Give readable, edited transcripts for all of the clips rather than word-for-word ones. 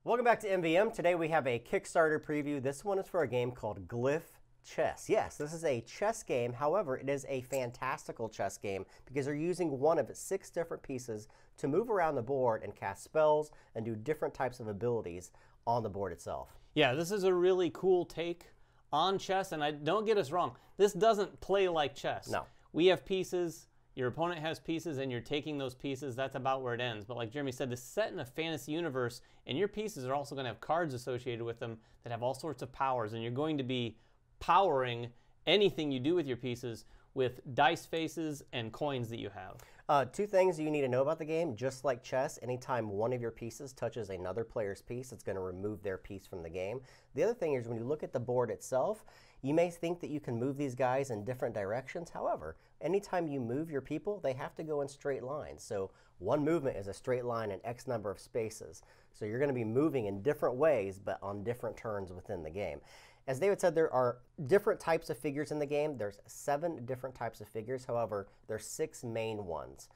Welcome back to MVM. Today we have a Kickstarter preview. This one is for a game called Glyph Chess. Yes, this is a chess game. However, it is a fantastical chess game because they're using one of 6 different pieces to move around the board and cast spells and do different types of abilities on the board itself. Yeah, this is a really cool take on chess, and don't get us wrong, this doesn't play like chess. No. We have pieces, your opponent has pieces, and you're taking those pieces. That's about where it ends. But like Jeremy said, this is set in a fantasy universe, and your pieces are also going to have cards associated with them that have all sorts of powers, and you're going to be powering anything you do with your pieces with dice faces and coins that you have. 2 things you need to know about the game. Just like chess, anytime one of your pieces touches another player's piece, it's going to remove their piece from the game. The other thing is when you look at the board itself, you may think that you can move these guys in different directions. However, anytime you move your people, they have to go in straight lines. So one movement is a straight line in X number of spaces. So you're going to be moving in different ways, but on different turns within the game. As David said, there are different types of figures in the game. There's 7 different types of figures. However, there's 6 main ones.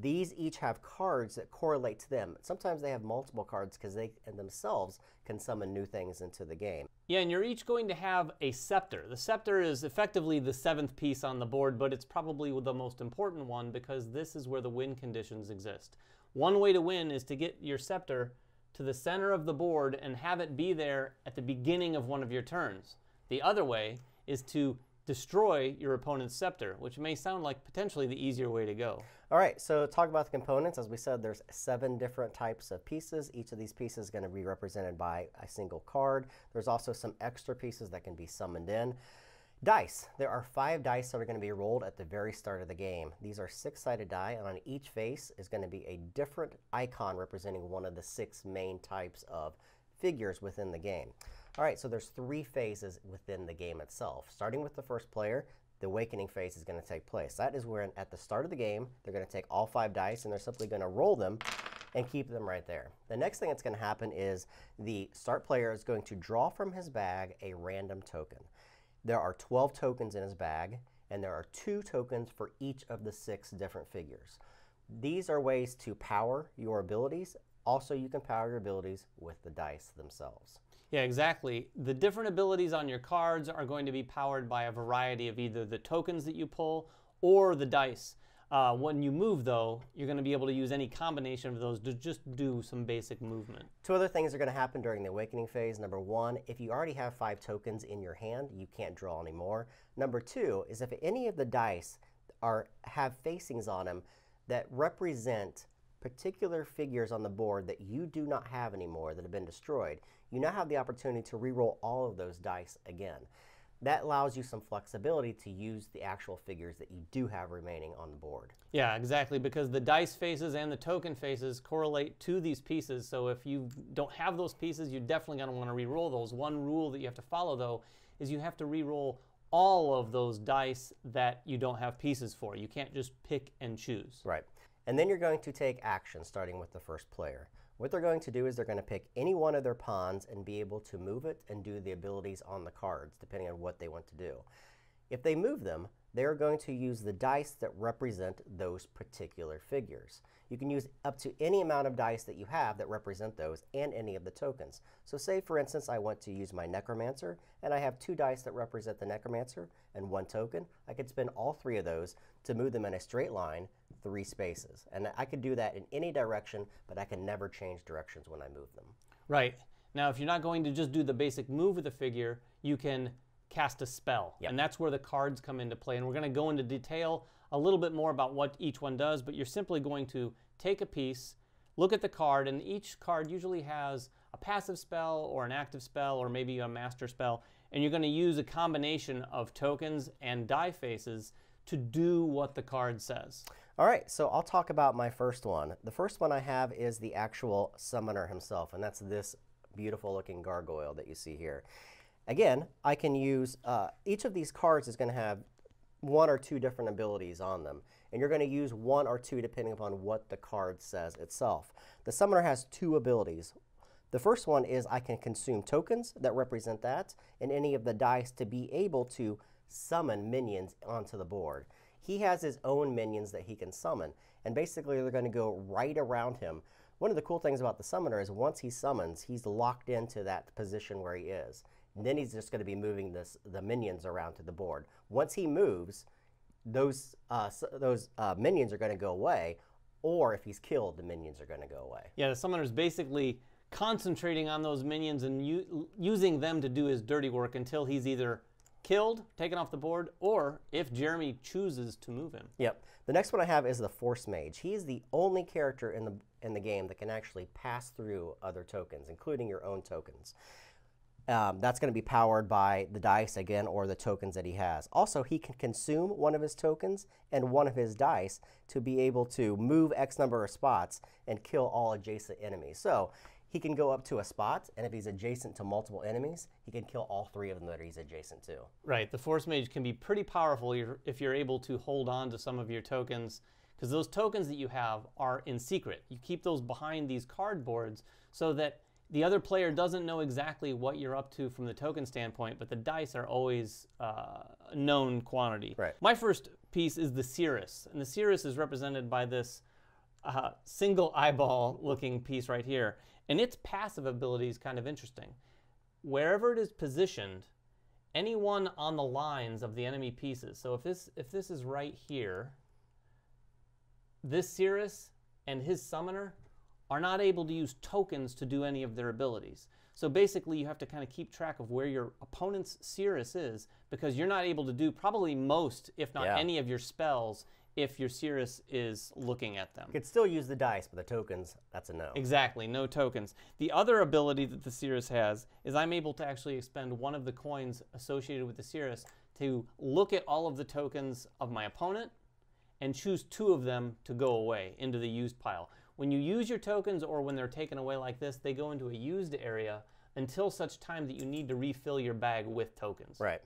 These each have cards that correlate to them. Sometimes they have multiple cards because they themselves can summon new things into the game. Yeah, and you're each going to have a scepter. The scepter is effectively the 7th piece on the board, but it's probably the most important one because this is where the win conditions exist. One way to win is to get your scepter to the center of the board and have it be there at the beginning of one of your turns. The other way is to destroy your opponent's scepter, which may sound like potentially the easier way to go. All right, so talk about the components. As we said, there's 7 different types of pieces. Each of these pieces is going to be represented by a single card. There's also some extra pieces that can be summoned in. Dice. There are 5 dice that are going to be rolled at the very start of the game. These are 6-sided die, and on each face is going to be a different icon representing one of the 6 main types of figures within the game. All right, so there's 3 phases within the game itself. Starting with the first player, the awakening phase is going to take place. That is where at the start of the game, they're going to take all 5 dice and they're simply going to roll them and keep them right there. The next thing that's going to happen is the start player is going to draw from his bag a random token. There are 12 tokens in his bag, and there are 2 tokens for each of the 6 different figures. These are ways to power your abilities. Also, you can power your abilities with the dice themselves. Yeah, exactly. The different abilities on your cards are going to be powered by a variety of either the tokens that you pull or the dice. When you move, though, you're going to be able to use any combination of those to just do some basic movement. 2 other things are going to happen during the awakening phase. Number 1, if you already have 5 tokens in your hand, you can't draw anymore. Number 2 is if any of the dice have facings on them that represent particular figures on the board that you do not have anymore that have been destroyed, you now have the opportunity to re-roll all of those dice again. That allows you some flexibility to use the actual figures that you do have remaining on the board. Yeah, exactly, because the dice faces and the token faces correlate to these pieces. So if you don't have those pieces, you're definitely going to want to re-roll those. One rule that you have to follow, though, is you have to re-roll all of those dice that you don't have pieces for. You can't just pick and choose. Right. And then you're going to take action, starting with the first player. What they're going to do is they're going to pick any one of their pawns and be able to move it and do the abilities on the cards, depending on what they want to do. If they move them, they're going to use the dice that represent those particular figures. You can use up to any amount of dice that you have that represent those and any of the tokens. So say, for instance, I want to use my Necromancer, and I have 2 dice that represent the Necromancer and 1 token. I could spend all 3 of those to move them in a straight line, 3 spaces. And I could do that in any direction, but I can never change directions when I move them. Right. Now, if you're not going to just do the basic move of the figure, you can cast a spell. Yep. And that's where the cards come into play. And we're going to go into detail a little bit more about what each one does, but you're simply going to take a piece, look at the card, and each card usually has a passive spell or an active spell or maybe a master spell, and you're going to use a combination of tokens and die faces to do what the card says. All right, so I'll talk about my first one. The first one I have is the actual summoner himself, and that's this beautiful looking gargoyle that you see here. Again, I can use, each of these cards is going to have 1 or 2 different abilities on them, and you're going to use 1 or 2 depending upon what the card says itself. The summoner has 2 abilities. The first one is I can consume tokens that represent that and any of the dice to be able to summon minions onto the board. He has his own minions that he can summon, and basically they're going to go right around him One of the cool things about the summoner is once he summons, he's locked into that position where he is. And then he's just going to be moving the minions around to the board. Once he moves, those minions are going to go away, or if he's killed, the minions are going to go away. Yeah, the summoner's basically concentrating on those minions and using them to do his dirty work until he's either killed, taken off the board, or if Jeremy chooses to move him. Yep. The next one I have is the Force Mage. He is the only character in the game that can actually pass through other tokens, including your own tokens. That's going to be powered by the dice again, or the tokens that he has. Also, he can consume one of his tokens and one of his dice to be able to move X number of spots and kill all adjacent enemies. So he can go up to a spot, and if he's adjacent to multiple enemies, he can kill all 3 of them that he's adjacent to. Right. The Force Mage can be pretty powerful if you're able to hold on to some of your tokens, because those tokens that you have are in secret. You keep those behind these cardboards so that the other player doesn't know exactly what you're up to from the token standpoint, but the dice are always a known quantity. Right. My first piece is the Cirrus, and the Cirrus is represented by this single eyeball looking piece right here. And its passive ability is kind of interesting. Wherever it is positioned, anyone on the lines of the enemy pieces, so if this is right here, this Cirrus and his summoner are not able to use tokens to do any of their abilities. So basically you have to kind of keep track of where your opponent's Cirrus is, because you're not able to do probably most, if not any of your spells, if your Cirrus is looking at them. You could still use the dice, but the tokens, that's a no. Exactly, no tokens. The other ability that the Cirrus has is I'm able to actually expend one of the coins associated with the Cirrus to look at all of the tokens of my opponent and choose 2 of them to go away into the used pile. When you use your tokens, or when they're taken away like this, they go into a used area until such time that you need to refill your bag with tokens. Right.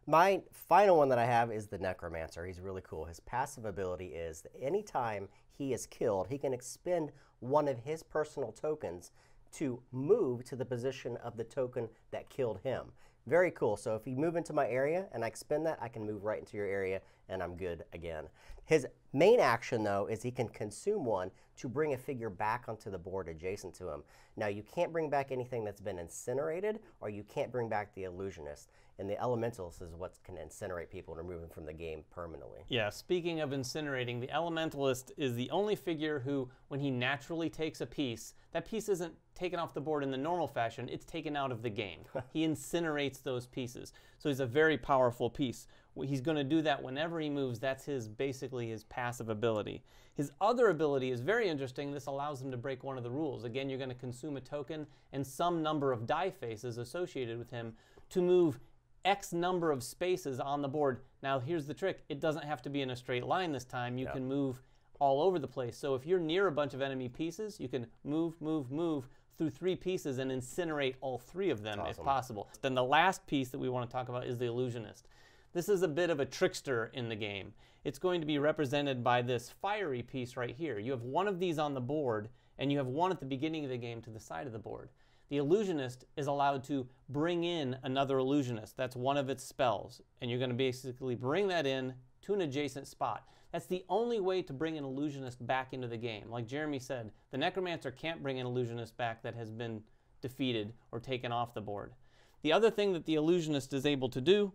My final one that I have is the Necromancer. He's really cool. His passive ability is that anytime he is killed, he can expend one of his personal tokens to move to the position of the token that killed him. Very cool. So if you move into my area and I expend that, I can move right into your area and I'm good again. His main action, though, is he can consume one to bring a figure back onto the board adjacent to him. Now, you can't bring back anything that's been incinerated, or you can't bring back the Illusionist. And the Elementalist is what can incinerate people and remove them from the game permanently. Yeah, speaking of incinerating, the Elementalist is the only figure who, when he naturally takes a piece, that piece isn't taken off the board in the normal fashion, it's taken out of the game. He incinerates those pieces. So he's a very powerful piece. He's going to do that whenever he moves. That's basically his passive ability. His other ability is very interesting. This allows him to break one of the rules. Again, you're going to consume a token and some number of die faces associated with him to move X number of spaces on the board. Now, here's the trick. It doesn't have to be in a straight line this time. You can move all over the place. So if you're near a bunch of enemy pieces, you can move through 3 pieces and incinerate all 3 of them if possible. Then the last piece that we want to talk about is the Illusionist. This is a bit of a trickster in the game. It's going to be represented by this fiery piece right here. You have one of these on the board, and you have one at the beginning of the game to the side of the board. The Illusionist is allowed to bring in another Illusionist. That's one of its spells. And you're going to basically bring that in to an adjacent spot. That's the only way to bring an Illusionist back into the game. Like Jeremy said, the Necromancer can't bring an Illusionist back that has been defeated or taken off the board. The other thing that the Illusionist is able to do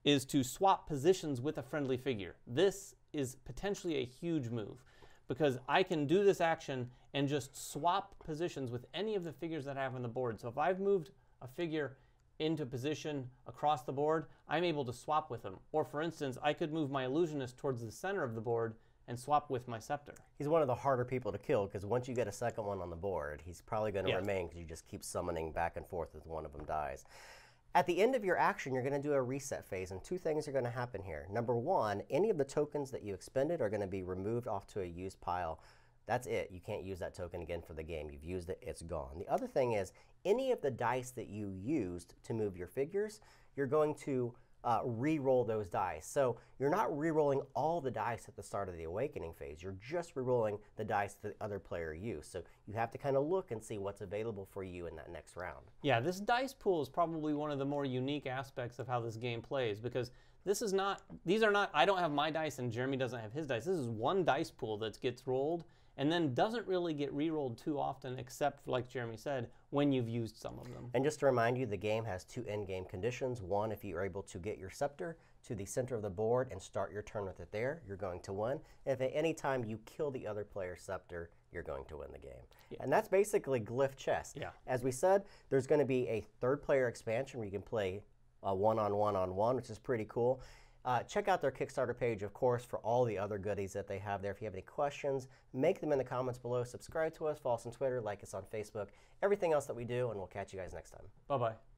is to swap positions with a friendly figure. This is potentially a huge move, because I can do this action and just swap positions with any of the figures that I have on the board. So if I've moved a figure into position across the board, I'm able to swap with them. Or for instance, I could move my Illusionist towards the center of the board and swap with my Scepter. He's one of the harder people to kill, because once you get a second one on the board, he's probably going to remain, because you just keep summoning back and forth as one of them dies. At the end of your action, you're going to do a reset phase, and 2 things are going to happen here. Number 1, any of the tokens that you expended are going to be removed off to a used pile. That's it. You can't use that token again for the game. You've used it, it's gone. The other thing is, any of the dice that you used to move your figures, you're going to re-roll those dice. So you're not re-rolling all the dice at the start of the awakening phase. You're just re-rolling the dice that the other player used. So you have to kind of look and see what's available for you in that next round. Yeah, this dice pool is probably one of the more unique aspects of how this game plays, because these are not, I don't have my dice and Jeremy doesn't have his dice. This is one dice pool that gets rolled, and then doesn't really get re-rolled too often, except, like Jeremy said, when you've used some of them. And just to remind you, the game has 2 in-game conditions. One, if you're able to get your scepter to the center of the board and start your turn with it there, you're going to win. If at any time you kill the other player's scepter, you're going to win the game. Yeah. And that's basically Glyph chess. Yeah. As we said, there's going to be a 3rd player expansion where you can play one-on-one-on-one, which is pretty cool. Check out their Kickstarter page, of course, for all the other goodies that they have there. If you have any questions, make them in the comments below. Subscribe to us, follow us on Twitter, like us on Facebook, everything else that we do, and we'll catch you guys next time. Bye-bye.